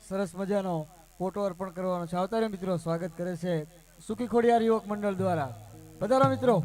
સરસ મજાનો ફોટો અર્પણ કરવાનો છે. આવતા મિત્રો સ્વાગત કરે છે સુખી ખોડિયાર યુવક મંડળ દ્વારા. પધારો મિત્રો.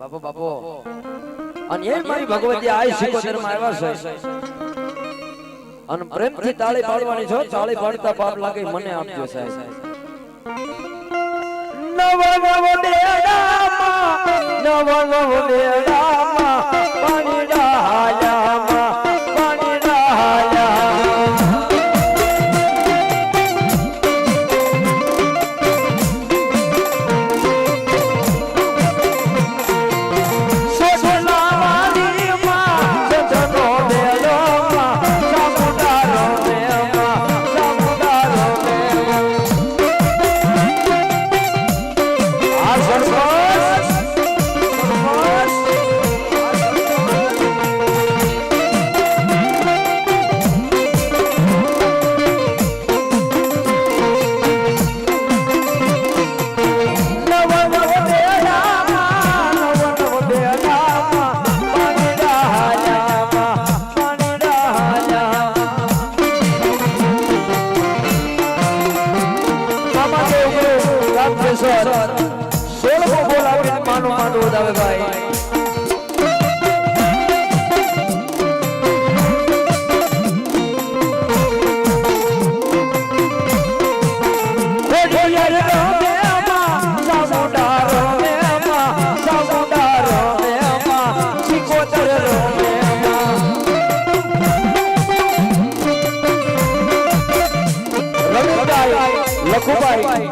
બાપો બાપો અને એ મારી ભગવતી આ સિકોતર માં આવ્યા છે અને પ્રેમથી તાળી પાડવાની છો. તાળી પાડતા પાપ લાગે મને આપજો સાહેબ. નવ નવ દેડામાં નવ નવ દેડામાં પાણી ડાયામાં પાણી ડાયા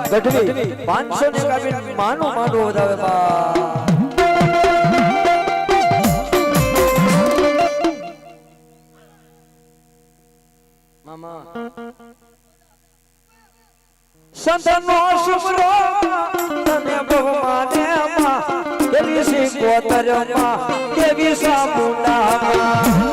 ગઢવી 500 ને કાબી માનો માનો વધાવે બા મામા સંતનો શુભરો તને ભગવાને માં દેવી સિકોતર માં દેવી સામુંડા માં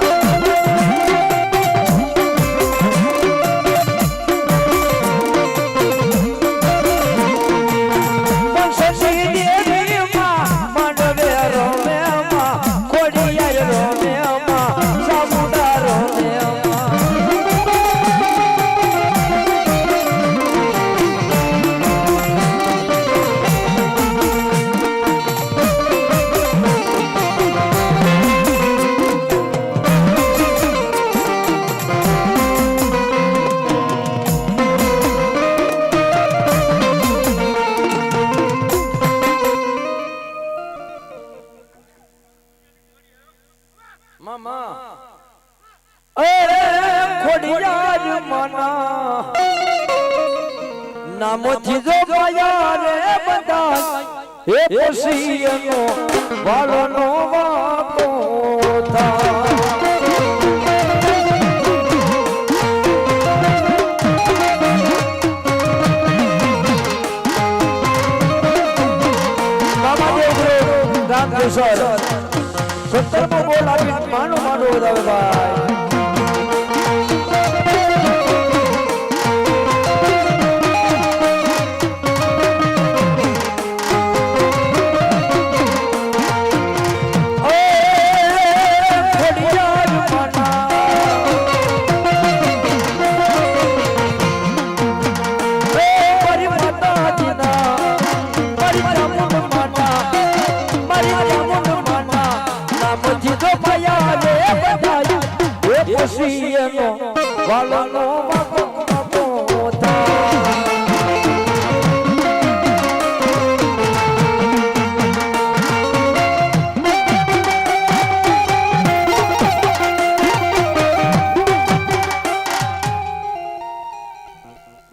મામા એ ખોડિયાર માના નામથી જો પાયા રે બધા એ ખુશીનો વાળનો વાપો થા સર સત્તરમો બોલ આપી માનો વધાવે ભાઈ વાળનો વાપો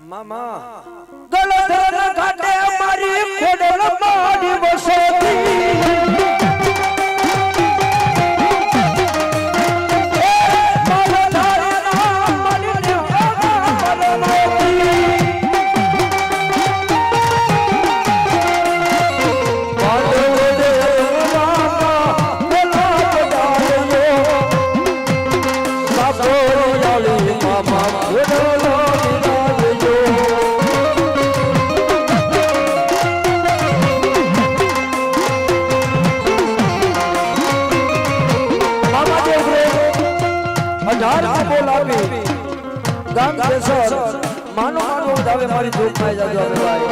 મામા ગળધર ઘાટે મારી ખોડલ મારી વસતી ગામ કેસર માનો વધાવે મારી દુઃખ માં જાજો હવે ભાઈ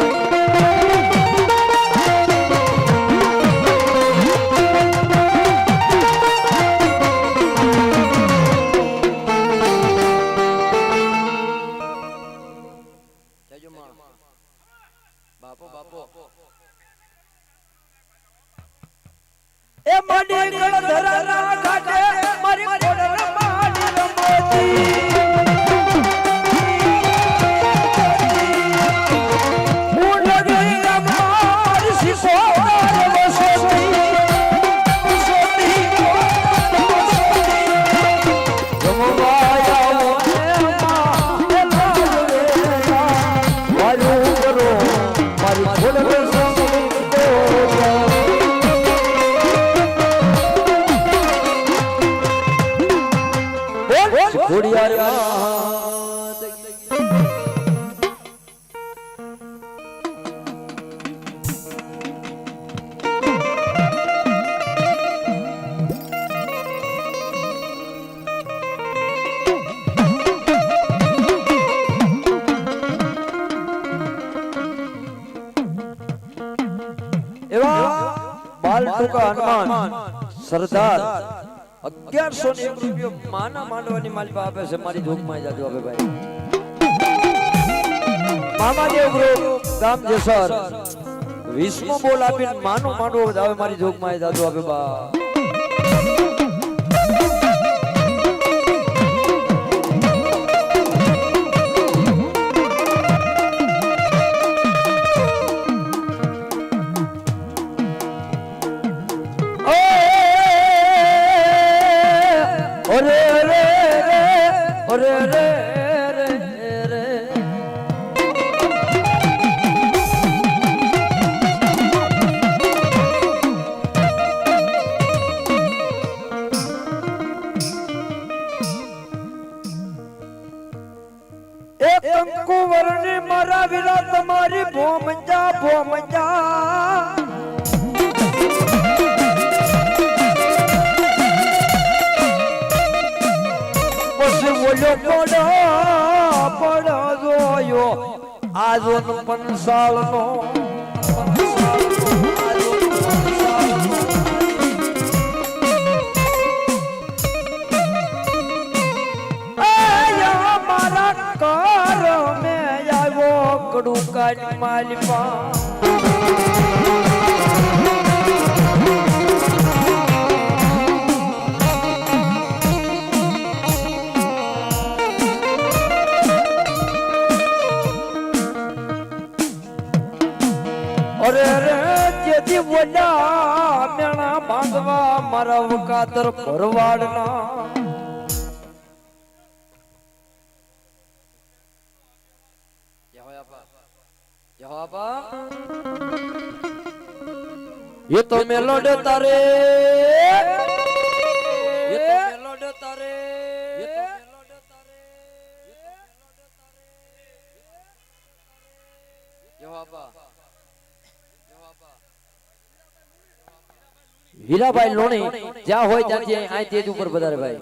એ માડી ગળધરા ઘાટે મારી ખોડલ માડી રમતી હનુમાન સરદાર 1101 રૂપિયો માના માંડવાની માલિકા આપે છે મારી જોગમાં જાજો હવે ભાઈ મામાદેવ ગ્રુપ ગામ જેસર 20મો બોલ આપીને માનો માંડવો હવે મારી જોગમાં જાજો હવે બા કુંવરની મારા વિરા તમારી ભોમજા પછી બોલ્યો પડ જોયો આજો પંસાળ નો કડું કાઢ માલપા કાતર ભરવાડના ये तो मेलोड तारे હીરાભાઈ લોણી જ્યાં હોય ત્યાંથી અહીં તેજ ઉપર વધારે ભાઈ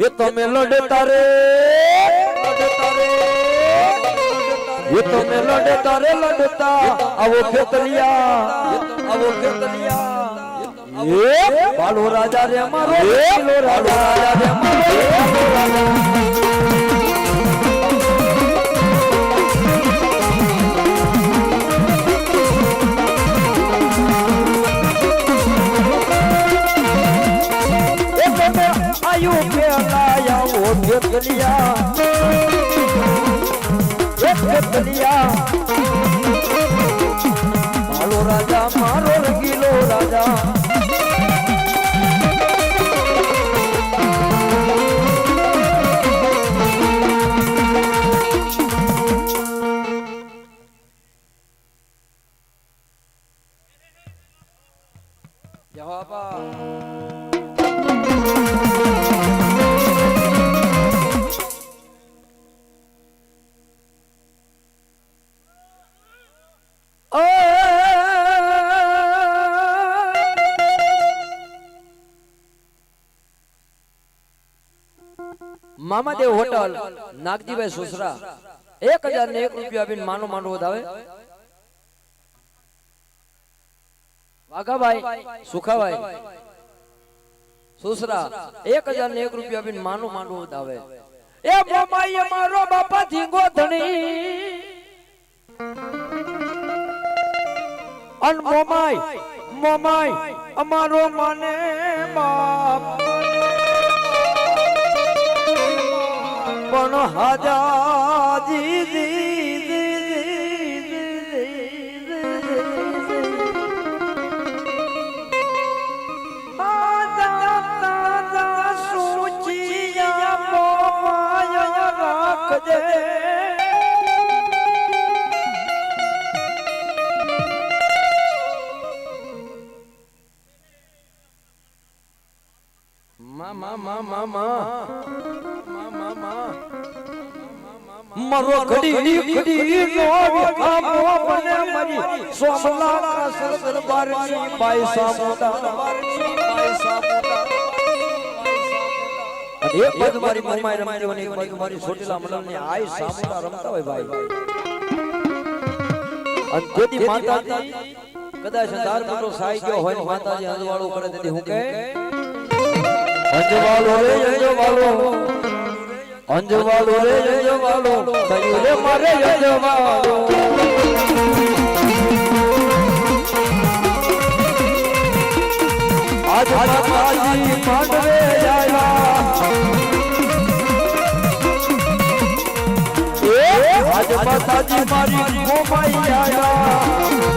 ये तो मेलोड तारे ये तो मेलोड तारे लड़ता आवो खेतलिया ये बालो राजा रे मारो बालो राजा रे मारो आयु पेलाया वो खेतलिया बालो राजा मारो रंगीलो राजा મામાદેવ હોટલ નાગજીભાઈ સુસરા 1001 રૂપિયા આપીને માનો વધાવે વાઘાભાઈ સુખાભાઈ સુસરા 1001 રૂપિયા આપીને માનો વધાવે એ મોમાઈએ મારો બાપા ધીંગો ધણી અન મોમાઈ અમારો માને બાપ પણ હાજાજી રાખજે મારો ઘડી નો આમો બને મરી સોમલા સરદારની બાઈ સામોદા એક બાજુ મારી મમ્માઈ રમતી હોય એક બાજુ મારી છોટીલા મંડળની આઈ સામોદા રમતા હોય ભાઈ અને તેથી માતાજી કદાચ ધાર મોટો સાઈ ગયો હોય માતાજી અંજવાળું કરે તેથી હું કે અંજવાળો રે અંજવાળો થયું રે મારે અંજવાળો આજ માતાજી માંડવે આવ્યા આજ માતાજી મારી મોમાઈ આવ્યા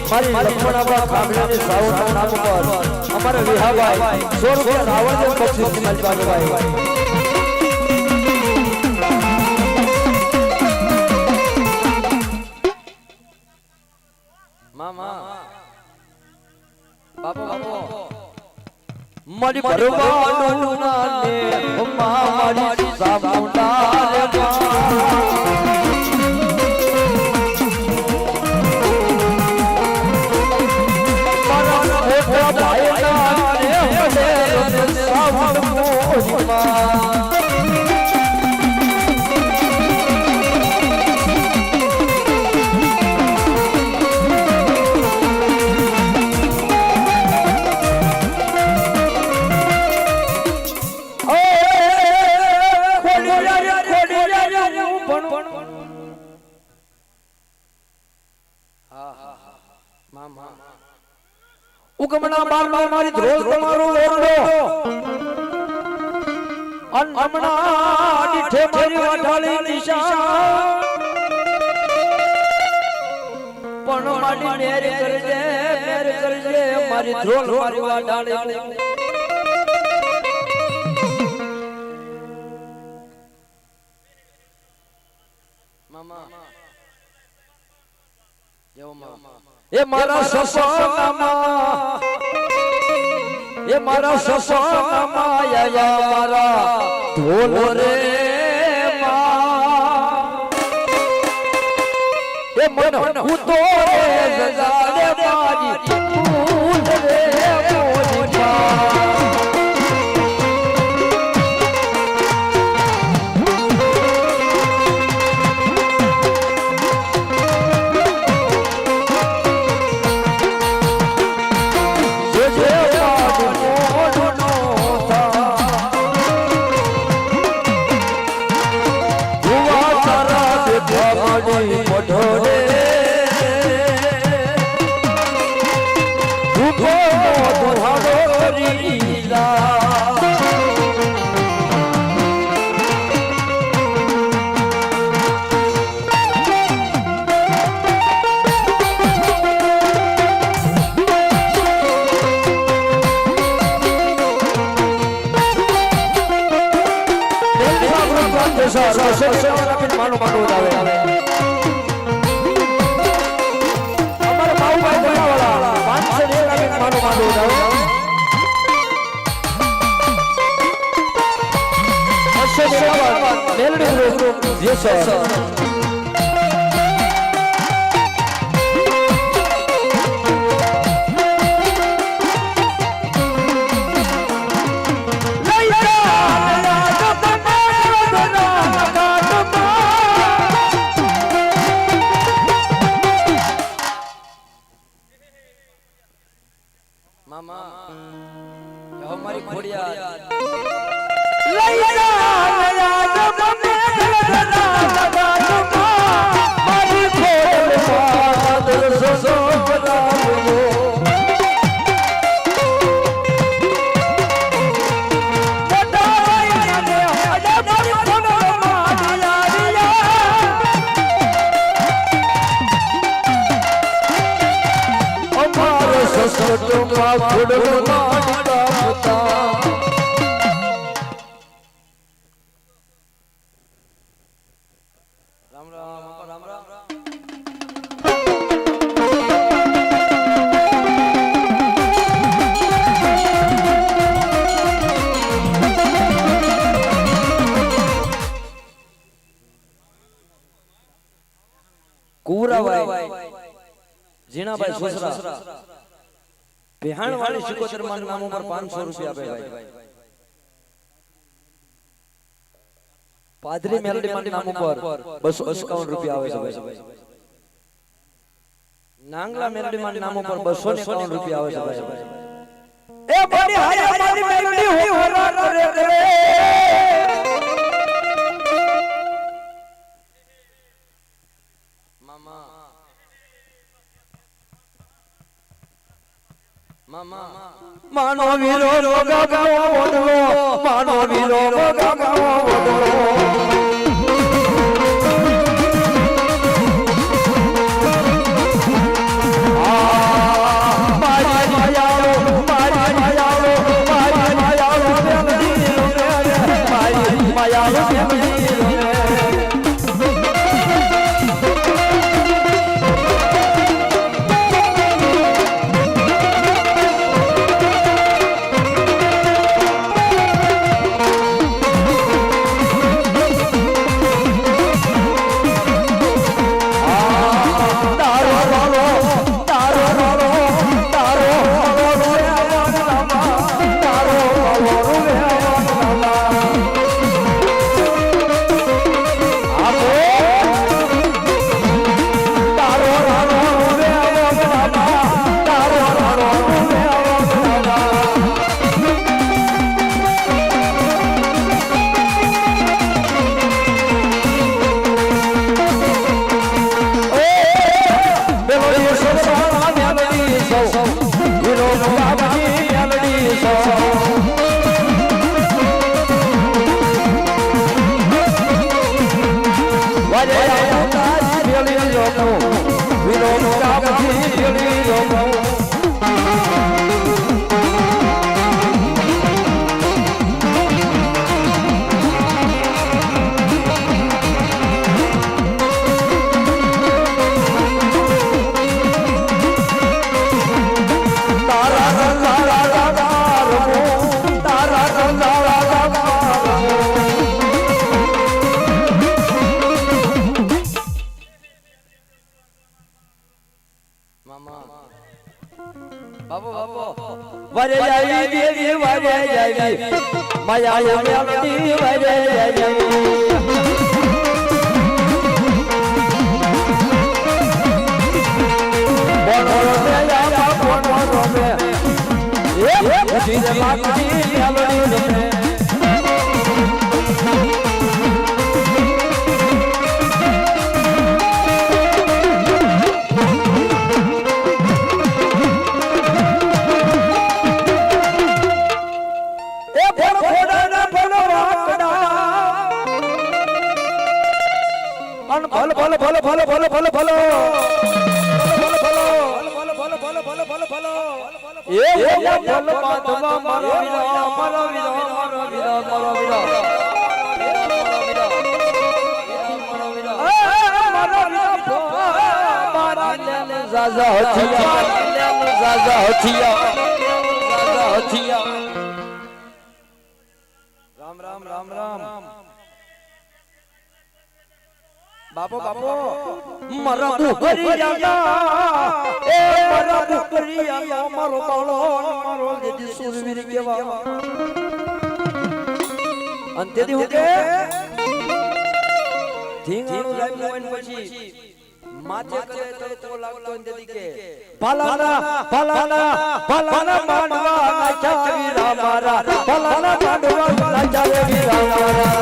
મારી લક્ષ્મણાબા કામરાની સાવના નામ પર અમારે વિહાભાઈ 100 રૂપિયા રાવણ બક્ષિસ મારી ભાઈ મામા બાપો મારી પરવાનું નાને મારી સામુંડા રે ઉગમણા બારનો મારી ધ્રોલ તમારો ઓરડો અન હમણા દીઠે મારી વાઢાળી દિશા પણ મારી મેર કરજે મારી ધ્રોલ મારી વાઢાળી મામા યો મામા એ મારા સસનામાં એ મારા સસનામાં યા મારા ઢોલ રે માં એ મન હું તો જગાડે મારી ઢોલ રે મોજી માનો આવે અમારા બાઉભાઈ બોલાવાળા 501 માનો આવે મેલડી ગ્રુપ યસ સર हमारी खोड़िया राम राम राम राम कुवराबाई जीनाबाई सुसरा बिहान वाली शिकोतर मान नामों पर 500 रुपया पे भाई पादरी मेलडी मान नामों पर 251 रुपया आवे છે ભાઈ नांगला मेलडी मान नामों पर 251 रुपया आवे છે भाई ए बड़ी हाय हमारी मेलडी हो रहा रे मामा मामा मानो वीरो गागो ओडलो मानो वीरो गागो ओडलो आ મામા બાપો બાપો વરે જાય દેવી વરે જાય માયા મેલડી વરે જાય બોલો રે યા બોલો રે એ જીરે માગડી મેલડી રે રામ રામ રામ રામ બાપો બાપો મારા બુકરિયાના એ મારા બુકરિયાનો મારો બાળો મારો દેદી સુરવીર કેવા અંતેથી હું કે ધીંગાણું લાવ્યું પછી માથે કરે તો લાગતો અંતેથી કે પાલાના પાલાના પાલાના માંડવા નાચા વીરા મારા પાલાના માંડવા નાચા વીરા મારા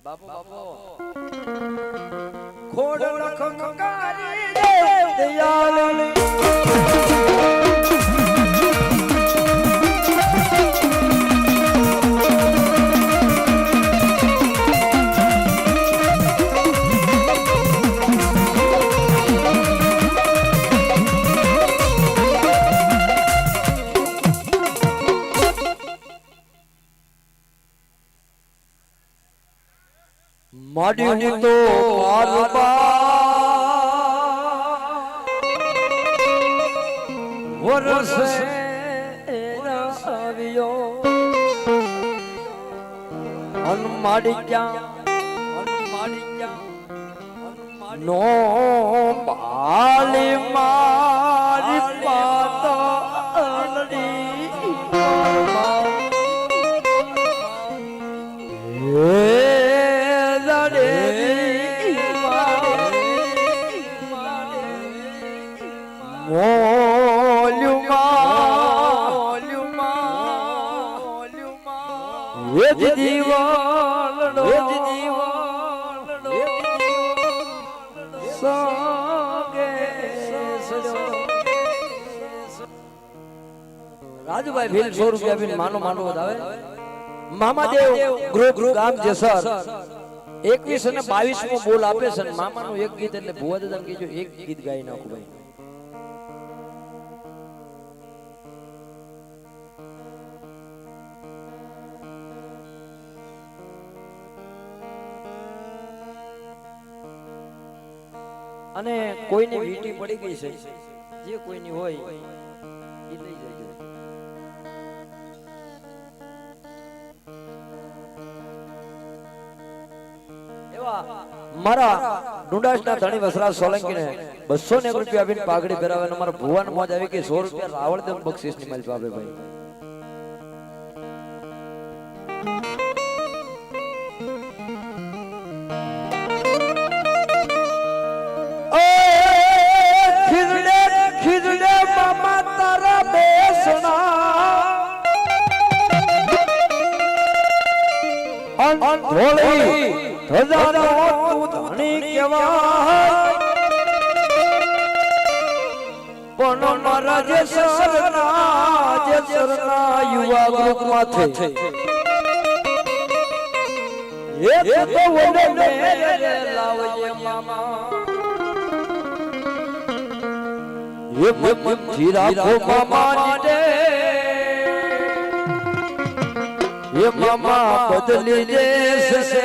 બાપો બાપો ખોડ લખંકારી દેવ દયાળી માડી તો આરબા વરસ આવ્યો અન માડી ક્યાં નો બાલી મારી પાતળી રાજુભાઈ ભીલ 100 રૂપિયા આપીને માનો વધાવે મામાદેવ ગૃહ ગામ જેસર 21 અને 22 બોલ આપે છે મામાનું એક ગીત એટલે ભુવા દાદા કીજો એક ગીત ગાઈ નાખું ભાઈ અને કોઈની વીટી પડી ગઈ છે જે કોઈની હોય એ લઈ જજો એવા મારા ડુંડાસના ધણી વસરાજ સોલંકીને 200 રૂપિયા આપીને પાઘડી પહેરાવે અને મારા ભુવાન મોજ આવી કે 100 રૂપિયા રાવળદેવ બક્ષિસની માલ આપે ભાઈ ધોળી ધજાનો તું ધણી કેવાય પણ મારા જે સરના યુવા ગ્રુપ માથે એ તો વડે મેરે લાવજે મામા એ મનથી રાખો મામા ને એ મામા બદલી દેશે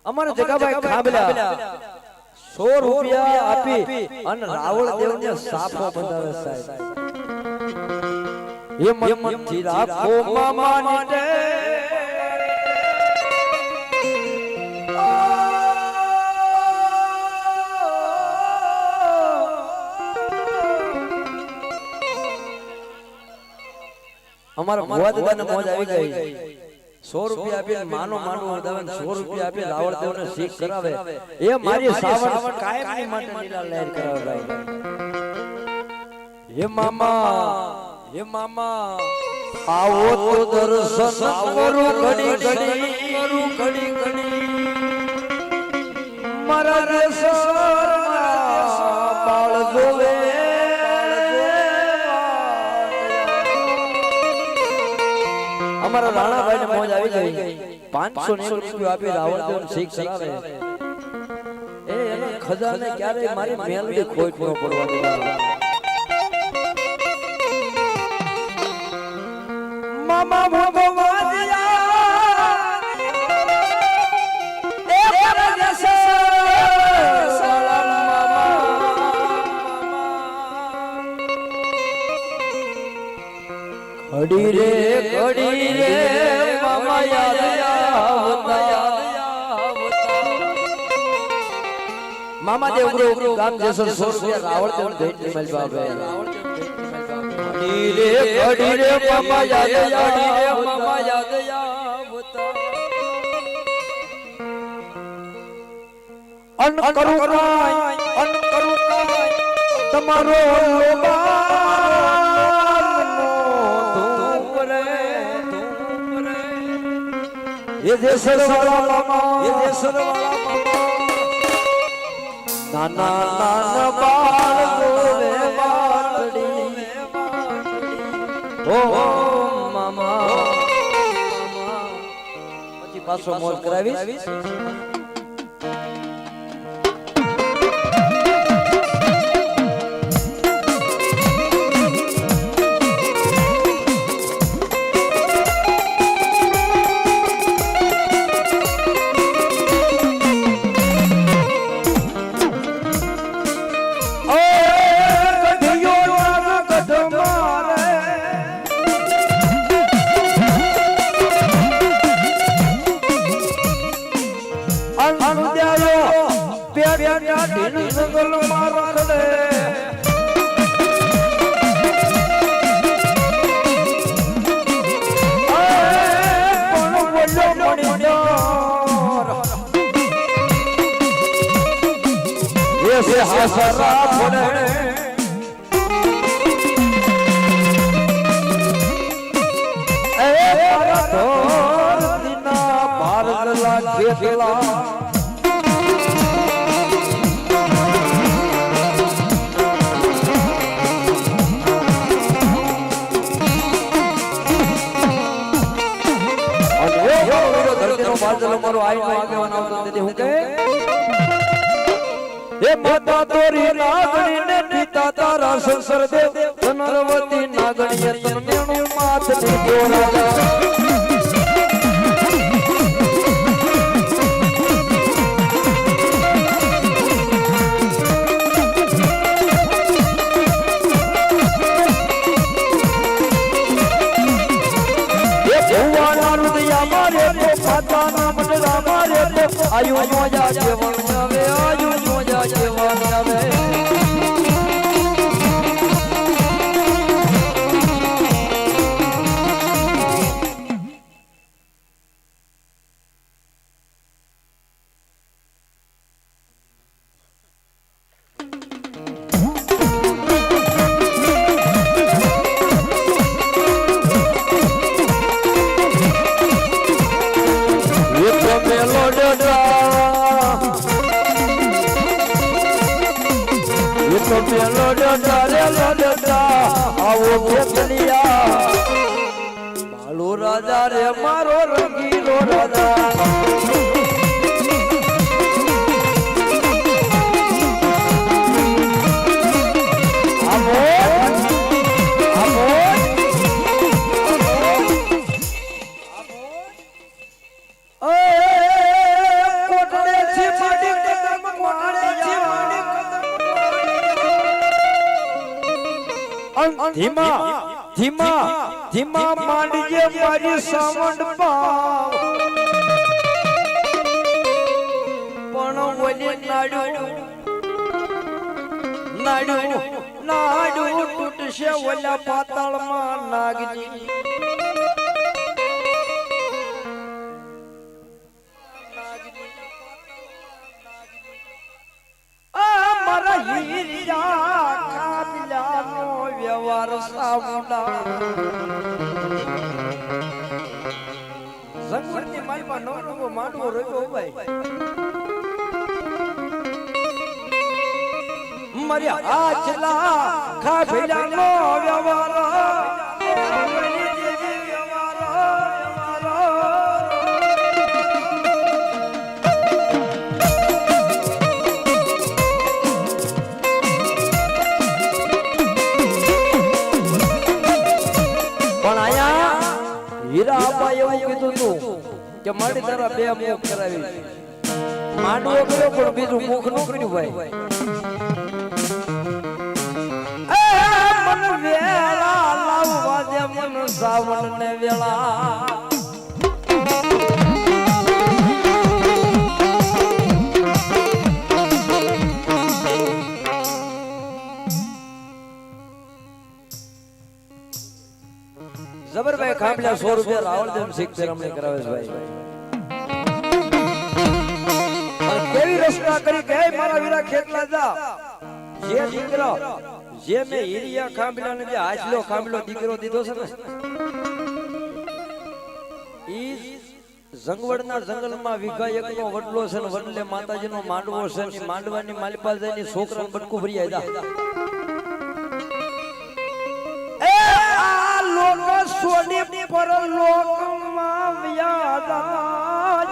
અમારે જગાભાઈ ખાબલા 100 રૂપિયા આપી અને રાવળ દેવને સાફો બંધાવે સાહેબ એ મનથી રાખો મામા ને અમારા ભુવા દાદાને મોજ આવી ગઈ 100 રૂપિયા આપીને માનો વધાવે 100 રૂપિયા આપી રાવળ દેવને શીખ કરાવે એ મારી સાવણ કાયમની માટે લીલા લહેર કરાવે હે મામા આવો તો દર્શન કરું ઘડી મારા દેશમાં બાળ જોવે અમારા રાણાભાઈ ને મોજ આવી ગઈ 500 રૂપિયા આપી રાવળ દેવને શીખ કરાવે એ એના ખજાને ક્યારે મારી મેલડી ખોટ ન પડવા દેવા મામા ભગવાનિયા એ પરદેશ સલામ મામા ઘડી રે મામા યાદ આવતા મામા દેવ ગુરુ ગામ જેસર 100 રૂપિયા રાવળ દેવ ભેટ મળવા આવે ઘડી રે મામા યાદ આવતા અન કરું કાય તમારો ये देशर वाला मामा नाना बाल गोरे बाटड़ी ओ मामा પછી પાછો મોજ કરાવીશ હસરા ફોડે એ ભારતના ભારતલા ખેલા મારો આઈ આગેવાન આવતો તેથી હું કહે हे माता तोरी नागणी ने पिता तारा संसर देव धनरवती नागणी तन नेणु माथ ने गोरा ये भुवाना हृदय मारे तो माता नाम मारे तो आयु मोजा जीवन आवे आयु मोजा जीवन आवे વાદલિયા મારો રાજા રે મારો રંગીલો રાજા ધીમા ધીમા ધીમા માંડજે મારી સાવંડ પાવ પણ ઓલી નાડું નાડું નાડું તૂટશે ઓલા પાતાળમાં નાગની મારા હીરા કાબિલાનો વ્યવહાર સાવડા સંગવડની માલપા નવરંગો માંડવો રહ્યો ભાઈ મારી હાચલા કાબિલાનો વ્યવહાર એવું કીધું તું કે મારી તારા બે મુખ કરાવી માંડવો કર્યો પણ બીજું મુખ નો કર્યું ભાઈ મન વેળા લાવવા દે મન સાવણ ને વેળા જબરભાઈ ખાંભલા 100 રૂપિયા રાવળદેવ શીખ રમણી કરાવે છે ભાઈ કેવી રચના કરી કે મારા વીરા ખેતલા જા જે દીકરો જે મે હીરિયા ખાંભલા ને જે હાજલો ખાંભલો દીકરો દીધો છે ને ઈ જંગવડના જંગલમાં વીઘા એકનો વડલો છે ને વડલે માતાજીનો માંડવો છે ને માંડવાની માલપાલ જઈને છોકરાને બટકું ભરી આયા સોની પર લોકમાં વ્યાદાજ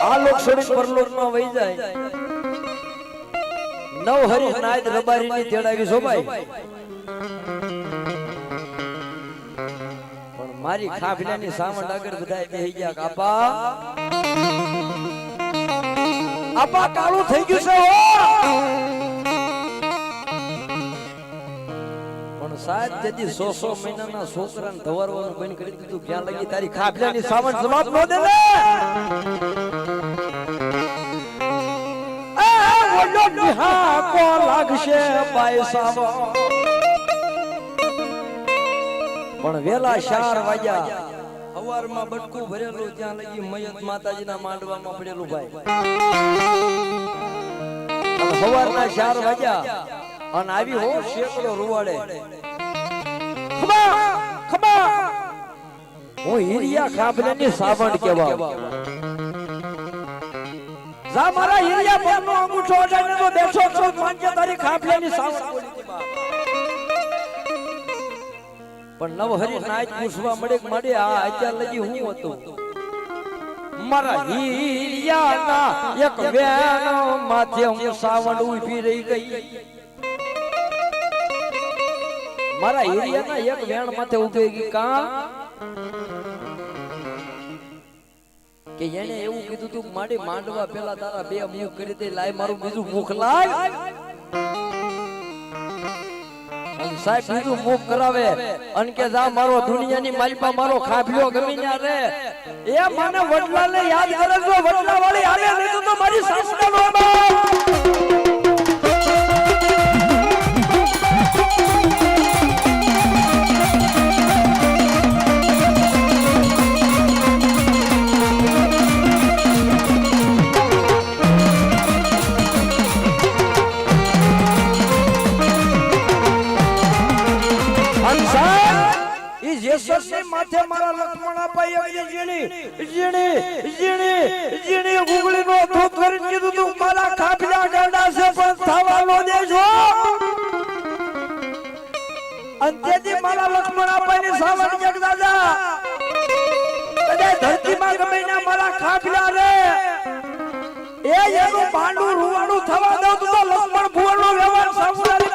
આ લોક સોની પર લોકમાં વહી જાય નવ હરી નાદ રબારીની તેડાવી છો ભાઈ પણ મારી ખાફલાની સાવંડ આગળ બધાય બેહી ગયા કાપા આપા કાળું થઈ ગયું છે સાત જેથી 100 મહિનાના છોકરાને ધવારવાનું બંધ કરી દીધું ક્યાં લગી તારી ખાફલાની સાવંડ જવાબ નો દે ને ઓલો નિહા કો લાગશે બાઈ સાવો પણ વેલા 4 વાગ્યા હવારમાં બટકું ભરેલું ત્યાં લગી મયત માતાજીના માંડવામાં પડેલું ભાઈ હવારના 4 વાગ્યા અને આવી હો શેકડો રૂવાડે હું હીરિયા ખાફલાની સાવંડ કેવા જા મારા હીરિયા પરનો અંગૂઠો અડાઈને તો બેઠો છો માન્ય તારી ખાફલાની સાવંડ બોલી પણ નવહરી નાચ પૂછવા મળે આ અત્યાર લગી હું હતું મારા હીરિયાના એક વેણ માથે હું સાવંડ ઊભી રહી ગઈ મારા હીરિયાના એક વેણ માથે ઉભી ગઈ કા કે એને એવું કીધું તું માડી માંડવા પેલા તારા બે મુખ કરી દે લાય મારું બીજું મુખ લાય અને સાહેબ બીજું મુખ કરાવે અને કે જા મારો દુનિયાની માલિપા મારો ખાફલ્યો ગમી ના રે એ મને વડલાને યાદ કરે જો વડલા વાળી આવે નહીં તો મારી સાસુનો બાબા માથે મારા લક્ષ્મણ અપાઈ જીણી જીણી જીણી જીણી ગુગળી નો ધોત કરીને કીધું તું મારા ખાફલા ગાડા છે પણ થવા નો દેજો સાવણ જગ દાદા કદાચ ધરતીમાં ગમે ના મારા ખાફલા રે એ એનું પાંડુ રૂવાડું થવા દો તો લક્ષ્મણ ભુવનનો વ્યવહાર સાંભળારી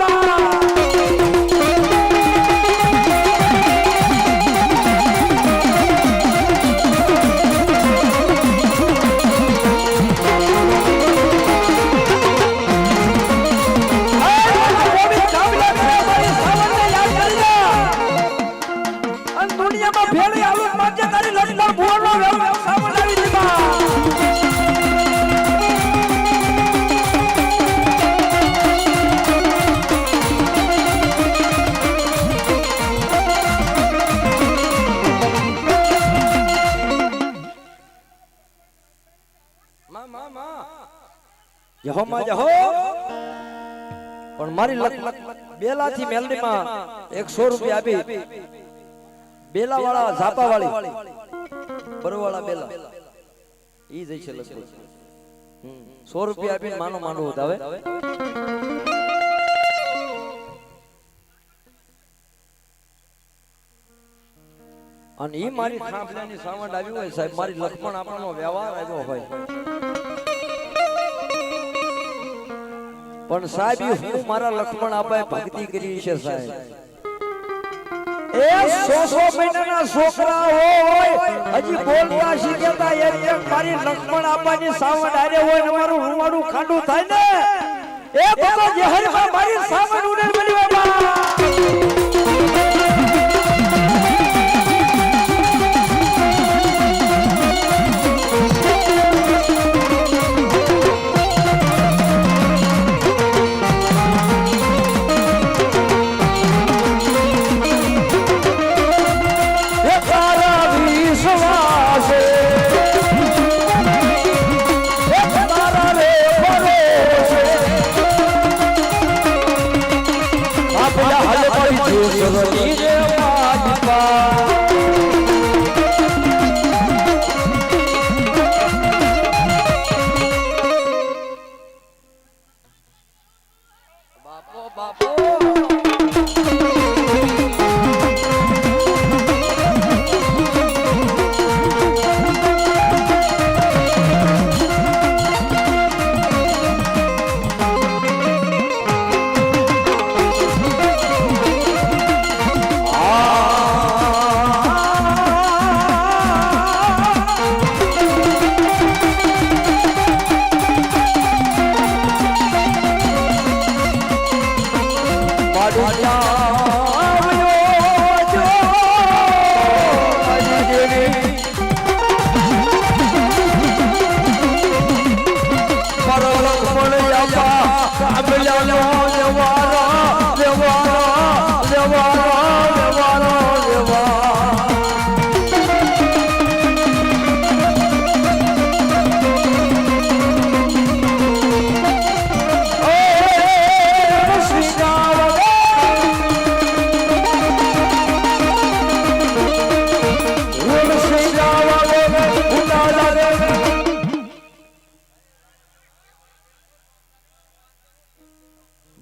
ભેળી આવું માજે તારી લક્ષ્મણ ભુવનનો વ્યવહાર સાંભળાવી દીધા જહો માં જહો પણ મારી બેલાથી મેલડીમાં 100 રૂપિયા આપી બેલા વાળા ઝાપા વાળી બરોવાળા બેલા ઈ જઈ છે લગભગ 100 રૂપિયા આપીને માનો વધાવે અને ઈ મારી ખાંભલાની સાવંડ આવી હોય સાહેબ મારી લક્ષ્મણ આપણનો વ્યવહાર આવ્યો હોય પણ સાહેબ હું મારા લક્ષ્મણ આપાએ ભક્તિ કરી છે સાહેબ એ 100 મહિનાના છોકરા હોય હજી બોલતા શીખ્યા એક મારી લક્ષ્મણ આપાની સાવંડ આરે હોય ને મારું રૂવાડું ખાંડું થાય ને એ બધો જહરમાં મારી સાવંડ ઉડે બની બાબા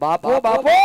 બાપો બાપો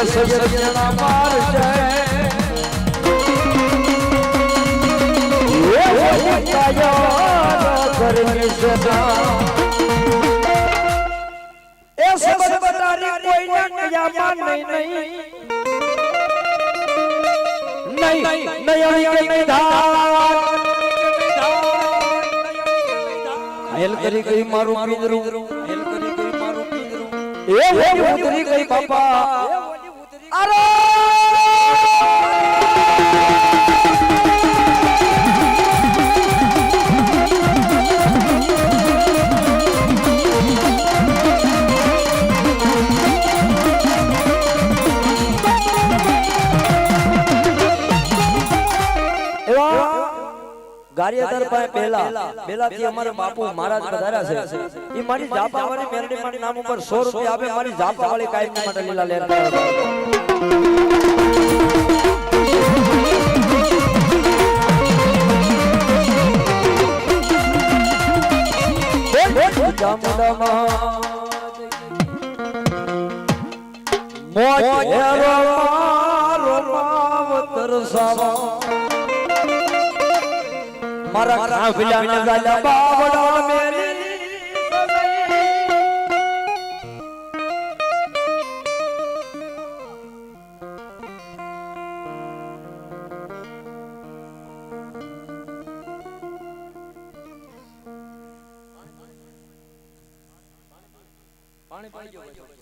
સજના માર હેલ કરી ગઈ મારું પિંજરું હેલ કરી ગઈ મારું પિંજરું એ ઉતરી ગઈ બાપા અરે ગારિયાધાર પાસે પહેલાથી અમારે બાપુ મહારાજ પધાર્યા છે ઈ મારી જાપા વાળી મેરડી મારી નામ ઉપર 100 રૂપિયા આપે મારી જાપા વાળી કાયમ માટે લીલા લેર મોજ હેરો મારો માવતર સાવા મારા ખાફિલા ના ગાલા બાવડા મેરી પાણી પાણી જો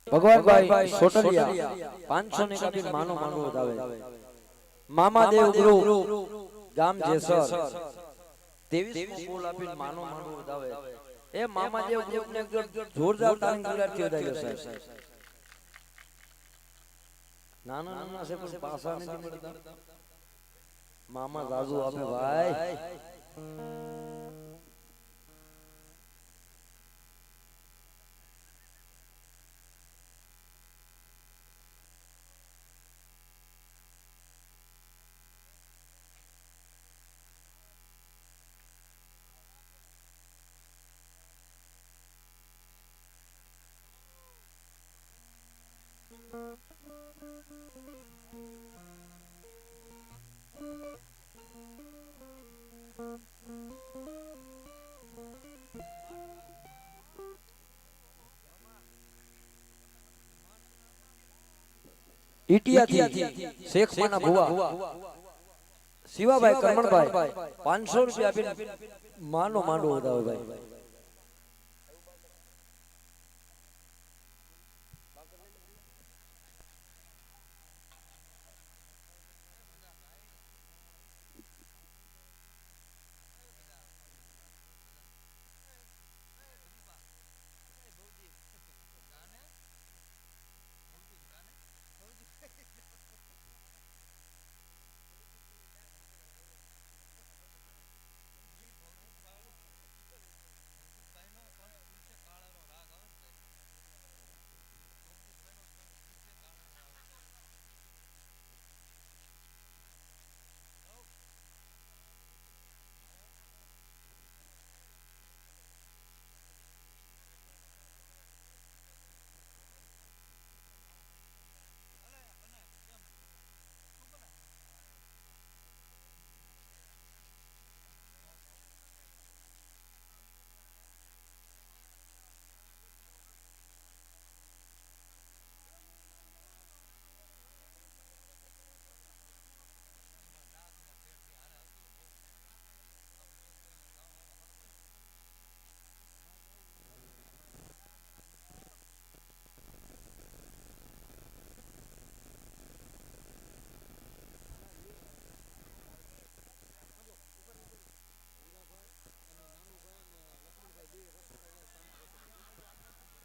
ભગવાનભાઈ સોટલિયા 500 ને કાપી માનો માંડવો આવે મામા દેવ ગ્રુપ ગામ જેસર 23 ફૂલ આપીને માનો માંડવો આવે એ મામા દેવ ગ્રુપ ને જોરદાર તાલીમ ગુલારથી વધાયો સાહેબ નાના નાના છે પણ પાસા નથી મળતા મામા જાજુ આપે ભાઈ ઈટિયાથી શેખ માના ભુવા શિવાભાઈ કરમણભાઈ 500 રૂપિયા આપીને માનો માંડવો વધાવે ભાઈ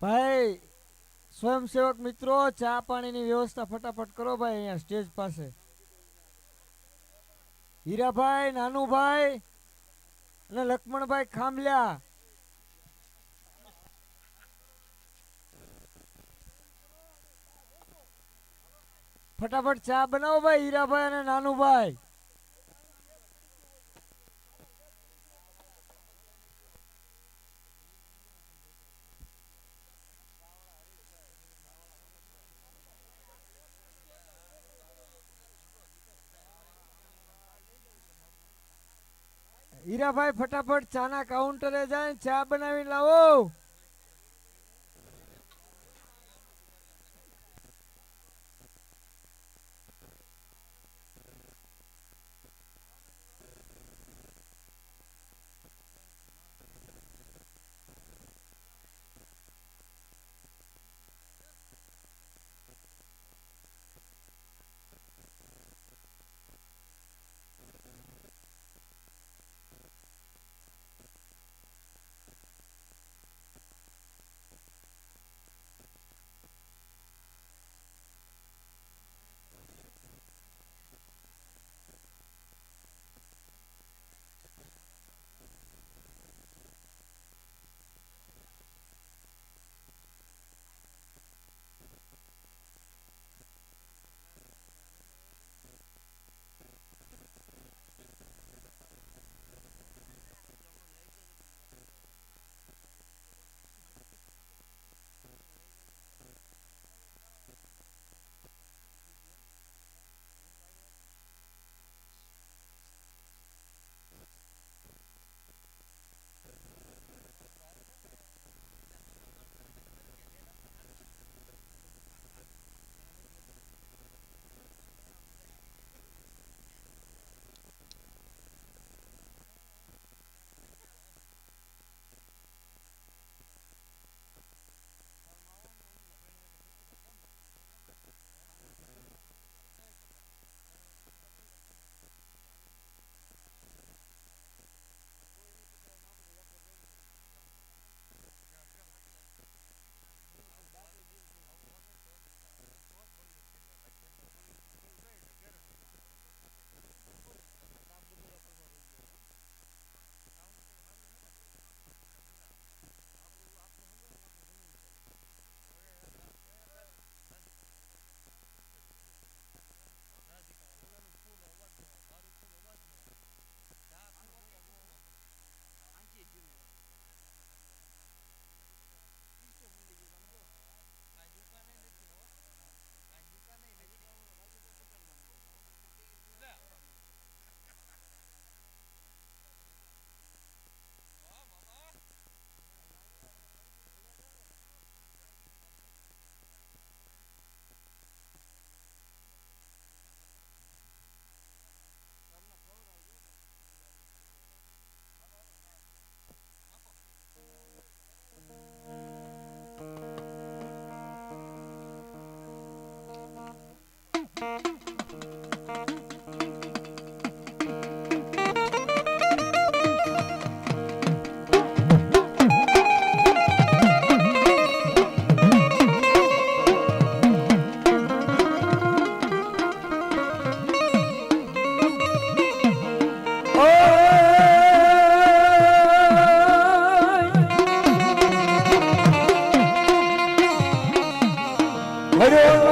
ભાઈ સ્વયંસેવક મિત્રો ચા પાણીની વ્યવસ્થા ફટાફટ કરો ભાઈ અહીંયા સ્ટેજ પાસે હીરાભાઈ નાનુભાઈ અને લક્ષ્મણભાઈ ખામલ્યા ફટાફટ ચા બનાવો ભાઈ હીરાભાઈ અને નાનુભાઈ હીરાભાઈ ફટાફટ ચાના કાઉન્ટરે જાય ચા બનાવીને લાવો.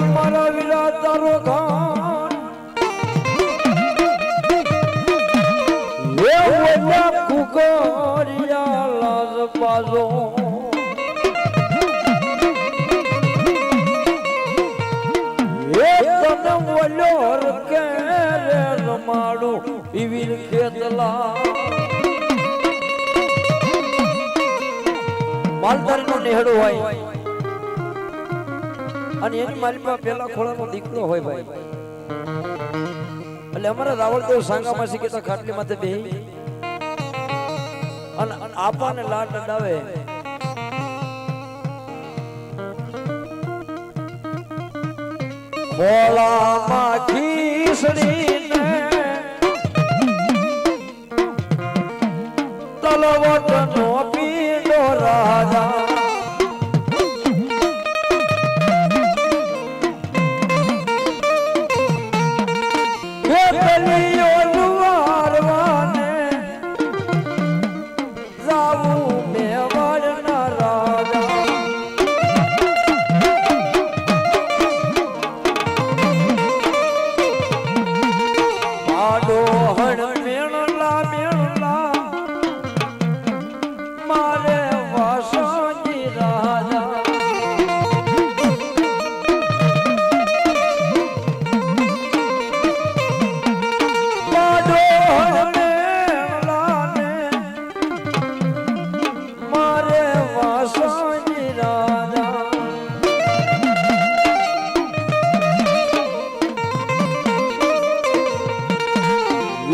મારા વિરાટ તારો ગાન એ ઓલા કુકરિયા લાજ બાજો એ તને ઓલ્યો કે રે રમાડું પીવીર ખેતલા માલધારી નો નેહડો હોય અને એની માલિકમાં પેલા ખોળાનો દીકરો હોય ભાઈ એટલે અમારા રાવળદેવ સાંગામાં શીખતા ખાટલી માથે બેહી અને આપાને લાડ લડાવે ખોળામાં ખીસડીને તલવટનો પીડો રાજા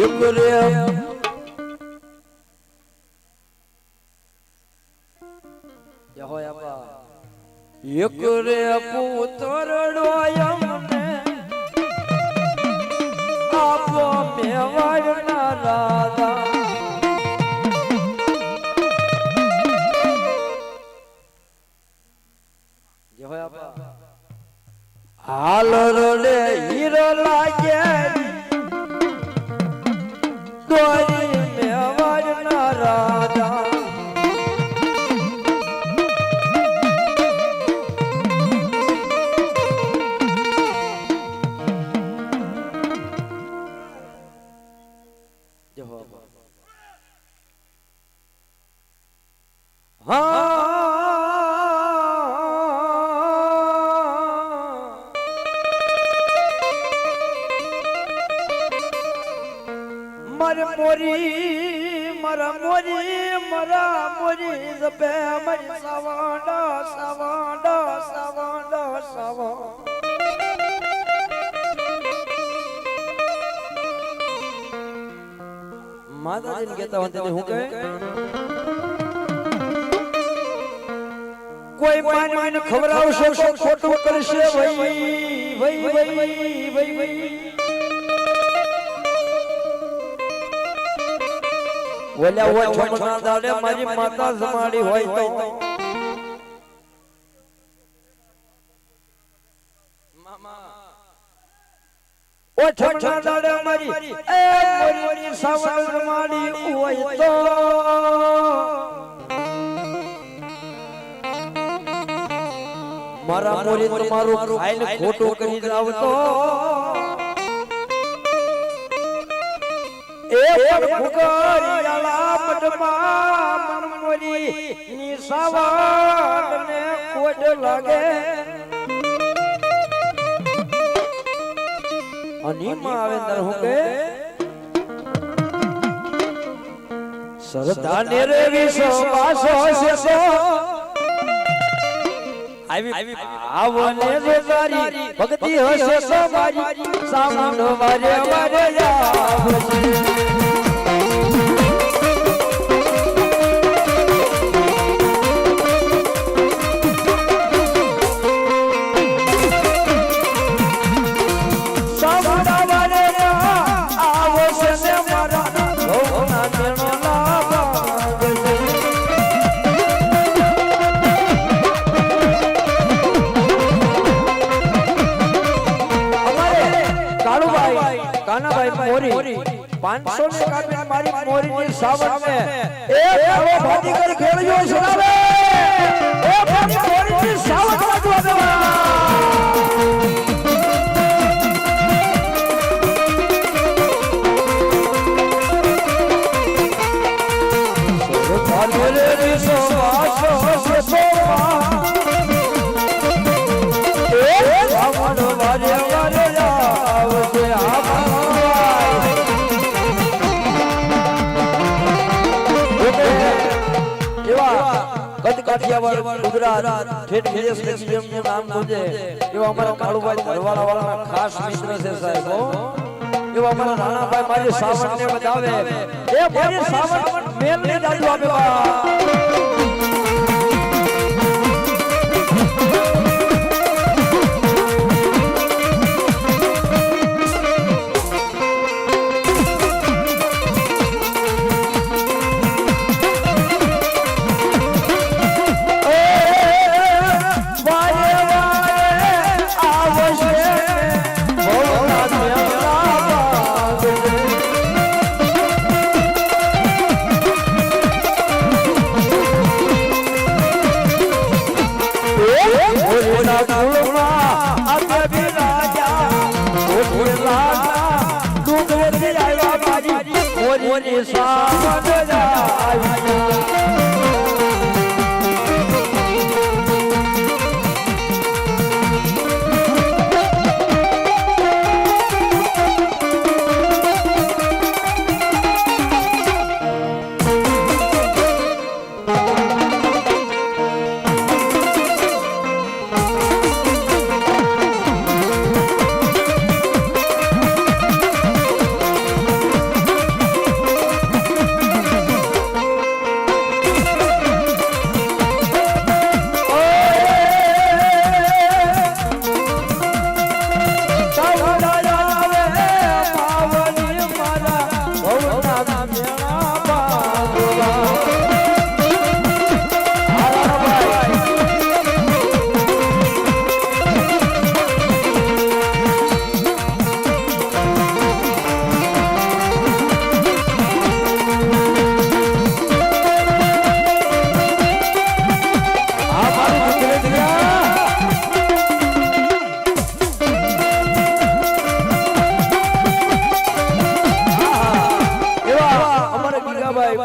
એક રે એક રે પુત્રડો અમને આપો મેવાડના રાધા જે હોય આપા હાલ રડે હીરો લાગે દોરી મેવાડના રાધા મોરી જપે મરી સવાડા સવાડા સવાડા સવા માતાજીને કહેતા હોય તેને હું કહે કોઈ માનવીને ખવડાવશો તો ખોટું કરશે ભાઈ ભાઈ ભાઈ ભાઈ ભાઈ ઓલા હોય છોકરા દાડે મારી માતા જમાડી હોય તો મામા ઓ છોકરા દાડે મારી એ મોરી સાવણ જમાડી હોય તો મારા મોરી તમારું ખાઈને ખોટું કરી જાવ તો એ ફુગરિયાલા મડમાં મનમોરી ની સાવણને કોડ લાગે અનીમાં આવે દર હું કે સરદાને રે વિશ્વાસો છે તો આવી આવને રે તારી ભક્તિ હશે તો મારી સામનો વારે વારે આવશે મોરી 500 ને કાપી મારી મોરીની સાવણને એ કાળો ભાતી કરી ખેડ્યો સુનાવે એ મારી મોરીની સાવણ વાગવા દેવા સરદારે વિશ્વાસો છે સોવા એ સાવણ વારે વારે આવશે કાઠિયાવાડ ગુજરાત ઠેઠ વિદેશ જેમનું નામ ગુંજે એવા અમારા કાળુભાઈ ધરવાડા વાળાના ખાસ મિત્ર છે સાહેબ એવા અમારા રાણાભાઈ મારી સાવણને બતાવે એ મારી સાવણ મેલની જાદુ આપે મોરી સાવણ આવી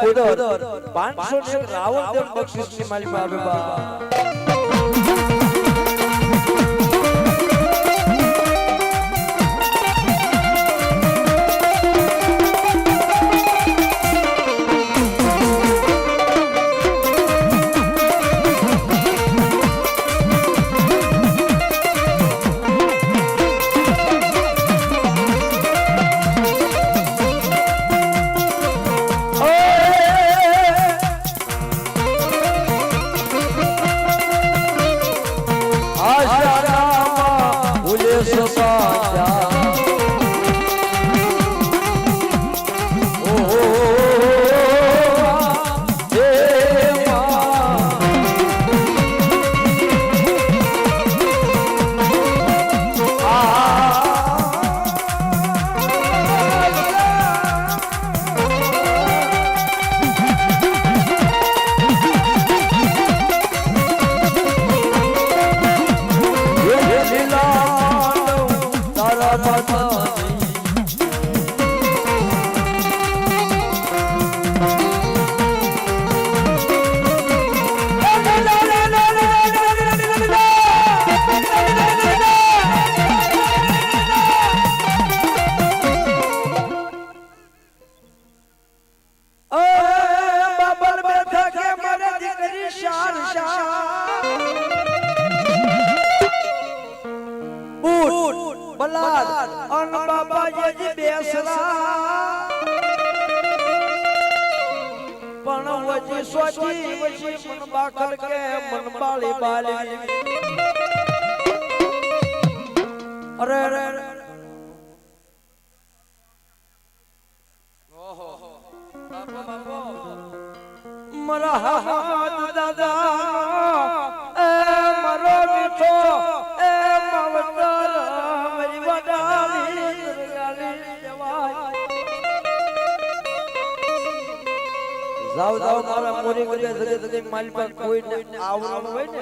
નકોદર 500 રાવણ દેવ બક્ષિસની માલિક આવે બા જાવ મારા મોરી કરે જગે મારી પાસે કોઈ આવવાનું હોય ને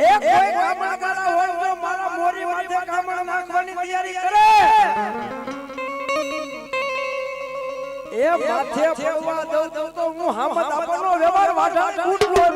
એક કોઈ કામણ કરા હોય તો મારા મોરી માથે કામણ નાખવાની તૈયારી કરે એ માથે પડવા દઉં તો હું હામત આપવાનો વ્યવહાર વાઢા કૂટલો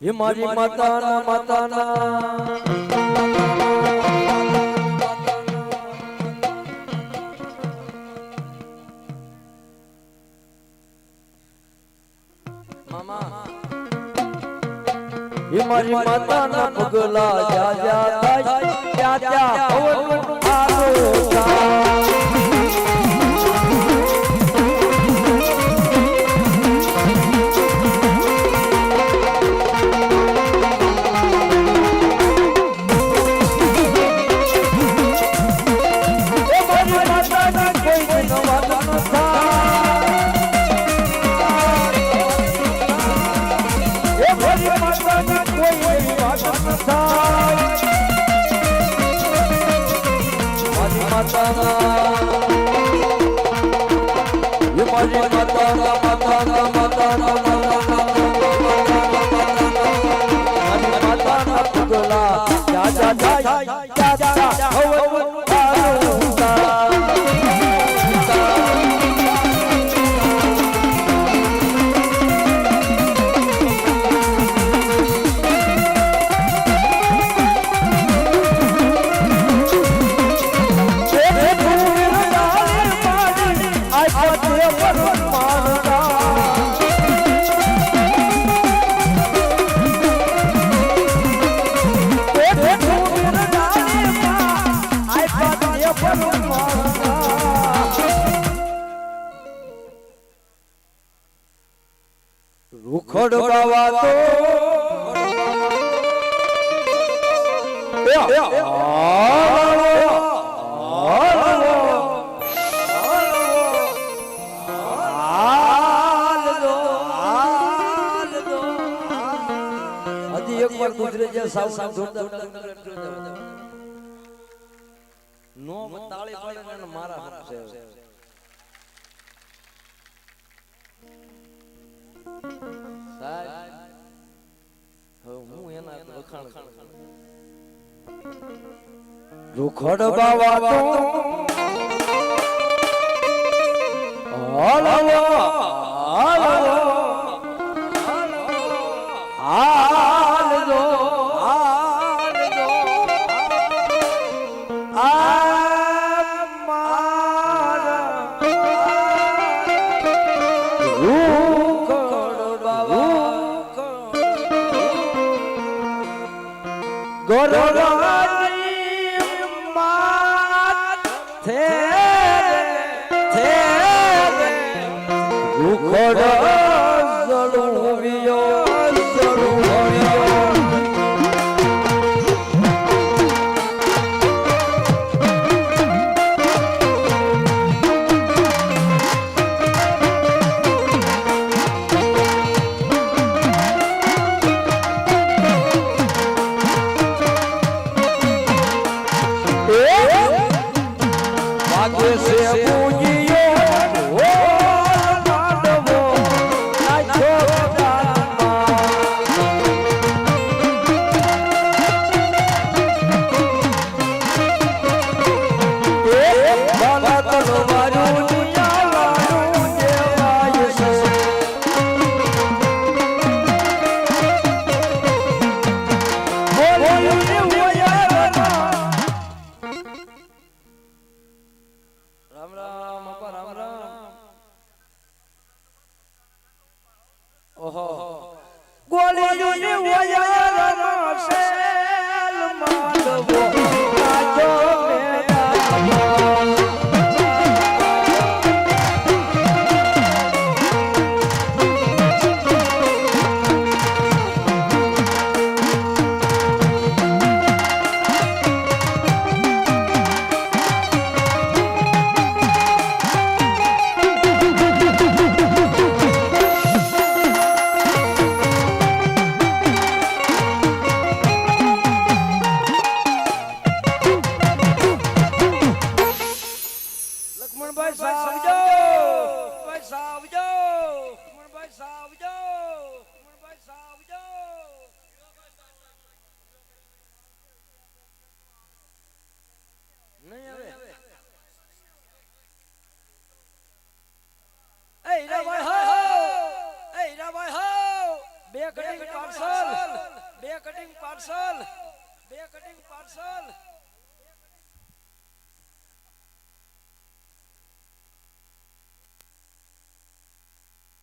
ये मारी माताना ये मारी माताना पगला जा जा क्या क्या हवन आलो બાવા હજી એક વાર ગુજરે છે સાવ સાવ જોરદાર નો તાળી પડે ને મારા છે હું એના વખાણ રૂખડ બાવા તો હાલવો હાલવો હાલવો હાલવો આ મારા રૂખડ બાવા ગોરરાજી માથે રૂખડ જળુવ્યો બે કટિંગ પાર્સલ